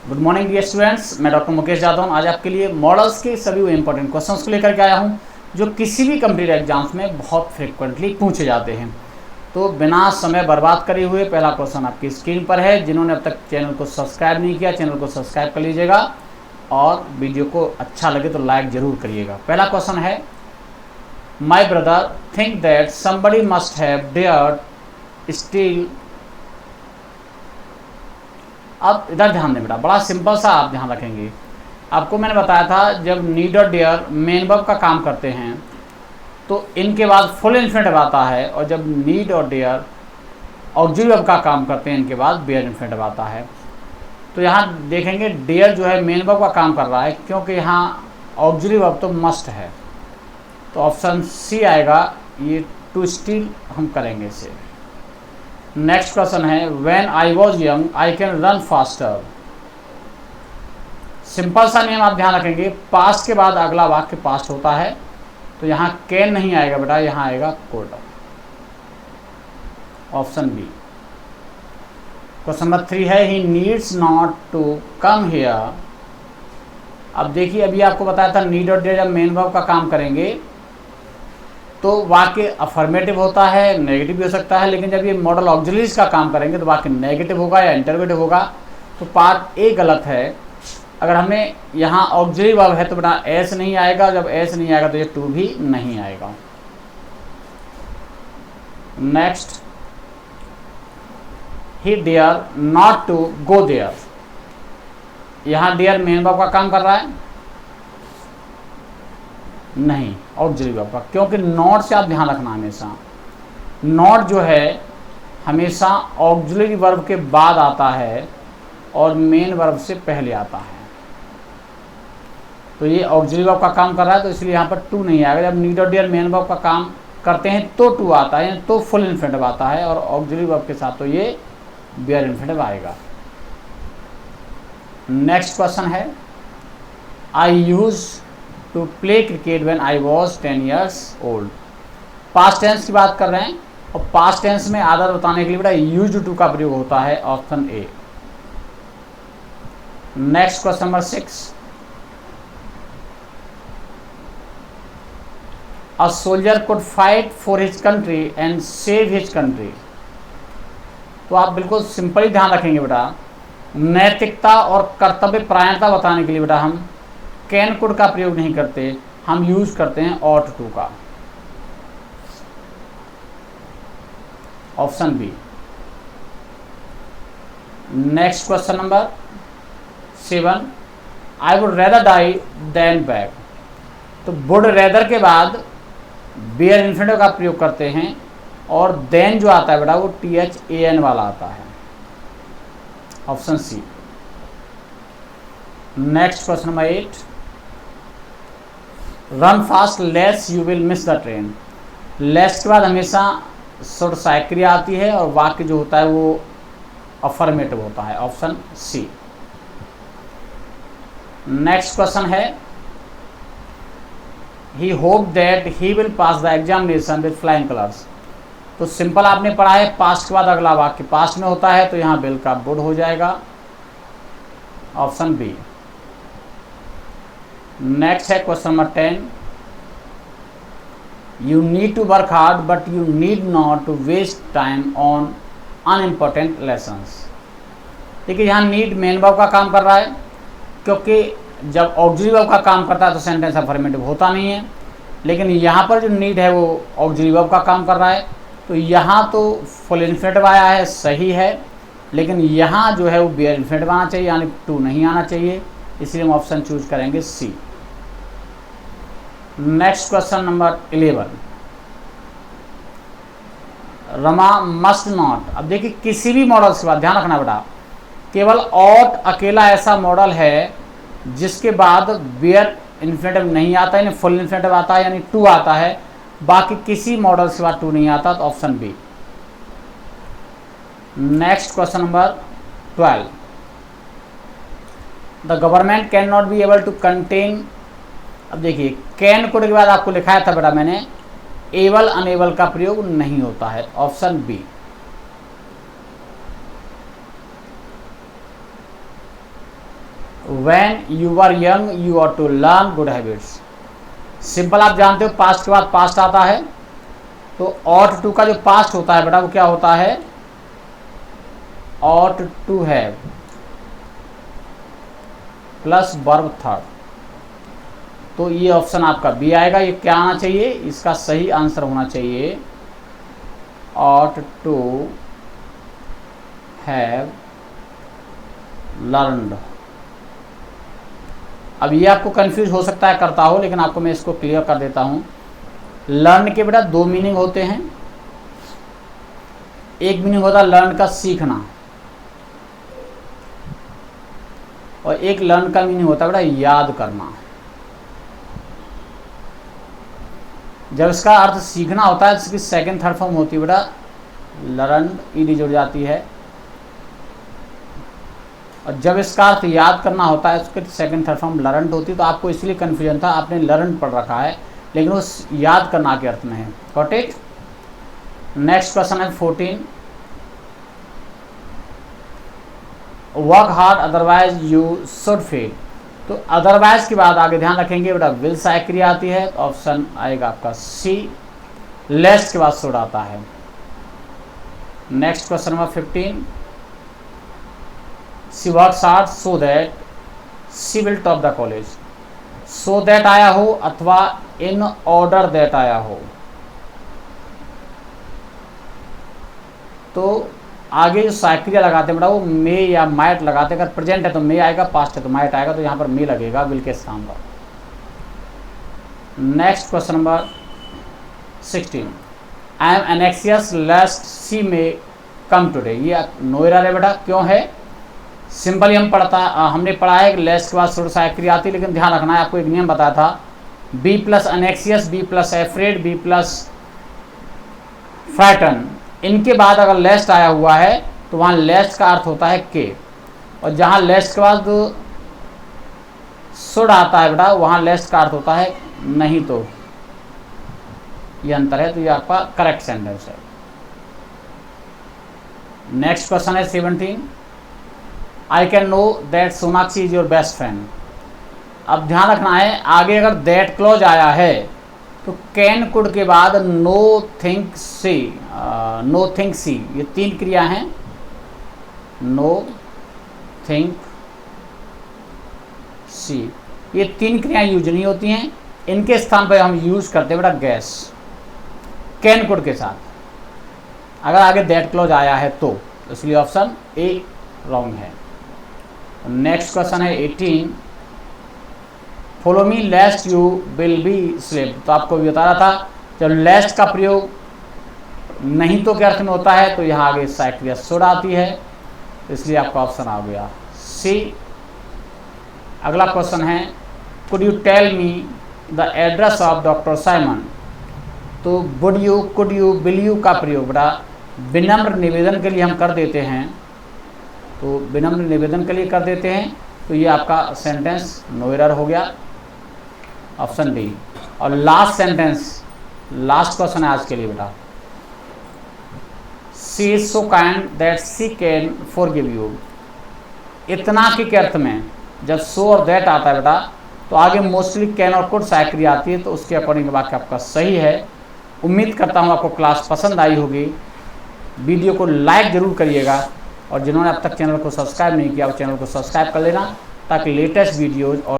Good morning dear students, मैं doctor Mukesh Yadav आज आपके लिए मॉडल्स के सभी इंपॉर्टेंट क्वेश्चंस को लेकर के आया हूं जो किसी भी कम्पिटिटिव एग्जाम्स में बहुत फ्रिक्वेंटली पूछे जाते हैं। तो बिना समय बर्बाद करे हुए पहला क्वेश्चन आपकी स्क्रीन पर है। जिन्होंने अब तक चैनल को सब्सक्राइब नहीं किया, चैनल को सब्सक्राइब कर लीजिएगा और वीडियो को अच्छा लगे तो लाइक जरूर करिएगा। पहला क्वेश्चन है, my brother think that somebody must have dared steel. अब इधर ध्यान दें बेटा, बड़ा सिंपल सा आप ध्यान रखेंगे। आपको मैंने बताया था जब नीड और डेयर मेन वर्ब का काम करते हैं तो इनके बाद फुल इन्फिनेटिव आता है, और जब नीड और डेयर ऑक्सिलरी वर्ब का काम करते हैं इनके बाद बेयर इन्फिनेटिव आता है। तो यहाँ देखेंगे डेयर जो है मेन वर्ब का काम कर रहा है क्योंकि यहाँ ऑक्सिलरी वर्ब तो मस्ट है, तो ऑप्शन सी आएगा। ये टू स्टील हम करेंगे इसे। नेक्स्ट क्वेश्चन है, when I was young I can run faster. Simple सा नियम आप ध्यान रखेंगे, पास्ट के बाद अगला वाक्य पास्ट होता है, तो यहाँ कैन नहीं आएगा बेटा, यहाँ आएगा could. Option B. Question number 3 है, he needs not to come here. अब देखिए, अभी आपको बताया था नीड और डेयर जब मेन वर्ब का काम करेंगे तो वाक्य अफर्मेटिव होता है, नेगेटिव भी हो सकता है, लेकिन जब ये मॉडल ऑक्सिलरीज का काम करेंगे तो वाक्य नेगेटिव होगा या इंटरगेटिव होगा। तो पार्ट ए गलत है। अगर हमें यहाँ ऑक्सिलरी वर्ब है तो बेटा एस नहीं आएगा, जब एस नहीं आएगा तो ये टू भी नहीं आएगा। Next, he dare not to go there. यहाँ डेयर मेन वर्ब का काम कर रहा है, नहीं ऑक्सिलरी वर्ब का, क्योंकि नॉट से आप ध्यान रखना हमेशा, नॉट जो है हमेशा ऑक्सिलरी वर्ब के बाद आता है और मेन वर्ब से पहले आता है। तो ये ऑक्सिलरी वर्ब का काम कर रहा है, तो इसलिए यहाँ पर टू नहीं आएगा। जब नीड और डेयर मेन वर्ब का काम करते हैं तो टू आता है, तो फुल इन्फिनेटिव आता है, और ऑक्सिलरी वर्ब के साथ तो ये बेयर इन्फिनेटिव आएगा। नेक्स्ट क्वेश्चन है, I use to play cricket when I was 10 years old. Past tense की बात कर रहे हैं, और पास्ट टेंस में आदत बताने के लिए बेटा यूज्ड टू का प्रयोग होता है, option A. Next question number 6, a soldier could fight for his country and save his country. तो आप बिल्कुल सिंपली ध्यान रखेंगे बेटा, नैतिकता और कर्तव्य परायणता बताने के लिए बेटा हम कैन कुड का प्रयोग नहीं करते, हम यूज करते हैं ऑट टू का, option B. Next question number 7, I would rather die than beg. तो वुड रेदर के बाद बेयर इन्फिनेटिव का प्रयोग करते हैं, और देन जो आता है बेटा वो THAN वाला आता है, option C. Next question number 8, run fast lest you will miss the train. Lest के बाद हमेशा शॉर्ट सहायक क्रिया आती है, और वाक्य जो होता है वो अफर्मेटिव होता है, ऑप्शन सी। नेक्स्ट क्वेश्चन है, he hope that he will pass the examination with flying colours. तो सिंपल आपने पढ़ा है, पास्ट के बाद अगला वाक्य पास्ट में होता है, तो यहाँ बिल का वुड हो जाएगा, ऑप्शन बी। नेक्स्ट है question number 10, you need to work hard but you need not to waste time on unimportant lessons. देखिए यहाँ नीड मेन वर्ब का काम कर रहा है, क्योंकि जब ऑक्सिलरी वर्ब का काम करता है तो सेंटेंस अफर्मेटिव होता नहीं है, लेकिन यहाँ पर जो नीड है वो ऑक्सिलरी वर्ब का काम कर रहा है, तो यहाँ तो फुल इन्फिनेटिव आया है, सही है, लेकिन यहाँ जो है वो बेयर इन्फिनेटिव आना चाहिए, यानी टू नहीं आना चाहिए, इसलिए हम ऑप्शन चूज करेंगे C. Next question number 11, Rama must not. अब देखिए किसी भी मॉडल के बाद ध्यान रखना बेटा, केवल ऑट अकेला ऐसा मॉडल है जिसके बाद बेयर इन्फिनेटिव नहीं आता, यानी फुल इन्फिनेटिव आता है, यानी टू आता है, बाकी किसी मॉडल के बाद टू नहीं आता, तो option B. Next question number 12, the government can not be able to contain. अब देखिए कैन कुड के बाद आपको लिखाया था बेटा मैंने, एबल अनेबल का प्रयोग नहीं होता है, option B. When you are young you are to learn good habits. Simple आप जानते हो पास्ट के बाद पास्ट आता है, तो ऑट टू का जो पास्ट होता है बेटा वो क्या होता है, ought to have plus verb third. तो ये ऑप्शन आपका बी आएगा। ये क्या आना चाहिए, इसका सही आंसर होना चाहिए ऑट टू हैव लर्नड। अब ये आपको कंफ्यूज हो सकता है करता हो, लेकिन आपको मैं इसको क्लियर कर देता हूं। लर्न के बेटा दो मीनिंग होते हैं। एक मीनिंग होता है लर्न का सीखना, और एक लर्न का मीनिंग होता है बेटा याद करना। जब इसका अर्थ सीखना होता है, इसकी सेकंड थर्ड फॉर्म होती है बेटा लर्न, ईडी जुड़ जाती है। और जब इसका अर्थ याद करना होता है, उसकी सेकंड थर्ड फॉर्म लर्न होती है। तो आपको इसलिए कन्फ्यूजन था, आपने लर्न पढ़ रखा है, लेकिन उस याद करना के अर्थ में है। Got it. नेक्स्ट क्वेश्चन है 14। Work hard otherwise you should fail. तो अदरवाइज के बाद आगे ध्यान रखेंगे बेटा विल सहायक क्रिया आती है, तो ऑप्शन आएगा आपका सी। लेस्ट के बाद शुड आता है। Next question number 15। She works hard so that she will top the college. So that आया हो अथवा इन ऑर्डर दैट आया हो, तो आगे जो साइक्रिया लगाते हैं बेटा वो मे या माइट लगाते हैं। अगर प्रेजेंट है तो मे आएगा, पास्ट है तो माइट आएगा, तो यहाँ पर मे लगेगा विल के स्थान पर। Next question number 16। I am anxious lest she may come today. ये नो एरर है बेटा, क्यों है, सिंपली हमने पढ़ा है कि लेस्ट के बाद शुड साइक्रिया आती है, लेकिन ध्यान रखना है, आपको एक नियम बताया था, B plus anxious, B plus afraid, B plus frighten, इनके बाद अगर लेस्ट आया हुआ है तो वहाँ लेस्ट का अर्थ होता है के, और जहाँ लेस्ट के बाद शुड आता है बेटा वहाँ लेस्ट का अर्थ होता है नहीं। तो ये अंतर है, तो ये आपका करेक्ट सेंटेंस है। नेक्स्ट क्वेश्चन है 17। I can know that Sonakshi is your best friend. अब ध्यान रखना है, आगे अगर दैट क्लॉज आया है तो कैन कुड के बाद नो थिंक सी, नो थिंक सी, ये तीन क्रिया हैं। नो थिंक सी, ये तीन क्रियाएं यूज नहीं होती हैं, इनके स्थान पर हम यूज करते हैं बेटा गैस, कैन कुड के साथ। अगर आगे दैट क्लॉज आया है तो इसलिए ऑप्शन ए रॉन्ग है। नेक्स्ट क्वेश्चन है 18। Follow me लेस्ट you will be slave. तो आपको भी बता रहा था, जब लेस्ट का प्रयोग नहीं तो के अर्थ में होता है तो यहाँ आगे साइक्रिया शुड आती है, तो इसलिए आपका ऑप्शन आ गया सी। अगला क्वेश्चन है could you tell me the address of doctor Simon. तो would you, could you, will you का प्रयोग बेटा विनम्र निवेदन के लिए हम कर देते हैं, तो विनम्र निवेदन के लिए कर देते हैं, तो ये आपका सेंटेंस नो एरर हो गया, ऑप्शन डी। और लास्ट सेंटेंस, लास्ट क्वेश्चन है आज के लिए बेटा, she is so kind that she can forgive you. इतना के अर्थ में जब सो और दैट आता है बेटा तो आगे मोस्टली कैन और कुड साइक्रिया आती है, तो उसके अकॉर्डिंग वाक्य आपका सही है। उम्मीद करता हूँ आपको क्लास पसंद आई होगी। वीडियो को लाइक जरूर करिएगा, और जिन्होंने अब तक चैनल को सब्सक्राइब नहीं किया वो चैनल को सब्सक्राइब कर लेना, ताकि लेटेस्ट वीडियोज़ और